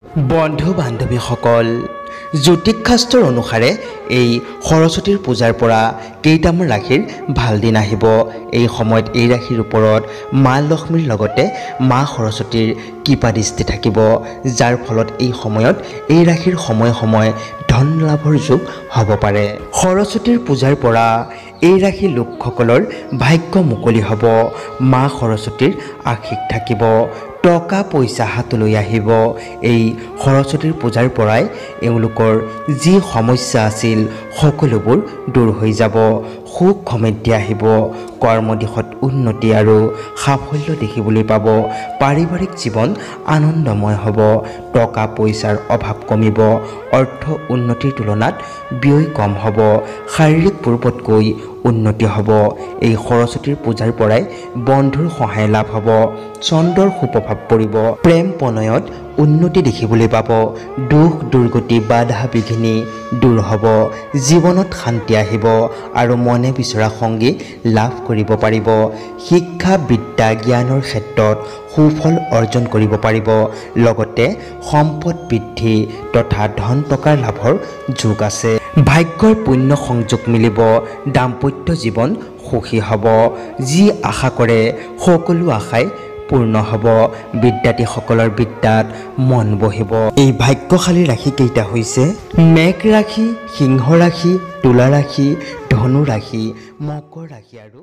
বন্ধু বান্ধৱীসকল, জ্যোতিষ শাস্ত্ৰৰ অনুসাৰে এই সৰস্বতীৰ পূজাৰ পৰা কেইটামান ৰাশিৰ ভাল দিন আহিব। এই সময়ত এই ৰাশিৰ ওপৰত মা লক্ষ্মীৰ লগতে মা সৰস্বতীৰ কৃপা দৃষ্টি থাকিব, যাৰ ফলত এই সময়ত এই ৰাশিৰ সময়ে সময়ে ধন লাভৰ যোগ হ'ব পাৰে। সৰস্বতীৰ পূজাৰ পৰা এই ৰাশিৰ লোকসকলৰ ভাগ্য মুকলি হ'ব। মা সৰস্বতীৰ আশীষ থাকিব, টকা পইচা হাতলৈ আহিব। এই সৰস্বতীৰ পূজাৰ পৰাই এওঁলোকৰ যি সমস্যা আছিল সকলোবোৰ দূৰ হৈ যাব। সুখ সমৃদ্ধি আহিব, কৰ্মদিশত উন্নতি আৰু সাফল্য দেখিবলৈ পাব। পাৰিবাৰিক জীৱন আনন্দময় হ'ব, টকা পইচাৰ অভাৱ কমিব, অৰ্থ উন্নতিৰ তুলনাত ব্যয় কম হ'ব, শাৰীৰিক পূৰ্বতকৈ উন্নতি হ'ব। এই সৰস্বতীৰ পূজাৰ পৰাই বন্ধুৰ সহায় লাভ হ'ব, চন্দ্ৰৰ সুপ্ৰভাৱ পৰিব, প্ৰেম প্ৰণয়ত উন্নতি দেখিবলৈ পাব, দুখ দুৰ্গতি বাধা বিঘিনি দূৰ হ'ব, জীৱনত শান্তি আহিব আৰু মনে বিচৰা সংগী লাভ কৰিব পাৰিব। শিক্ষা বিদ্যা জ্ঞানৰ ক্ষেত্ৰত সুফল অৰ্জন কৰিব পাৰিব, লগতে সম্পদ বৃদ্ধি তথা ধন টকাৰ লাভৰ যোগ আছে। ভাগ্যৰ পুণ্য সংযোগ মিলিব, দাম্পত্য জীৱন সুখী হ'ব, যি আশা কৰে সকলো আশাই পূৰ্ণ হ'ব, বিদ্যাৰ্থীসকলৰ বিদ্যাত মন বহিব। এই ভাগ্যশালী ৰাশি কেইটা হৈছে মেঘ ৰাশি, সিংহ ৰাশি, তুলা ৰাশি, ধনু ৰাশি, মকৰ ৰাশি আৰু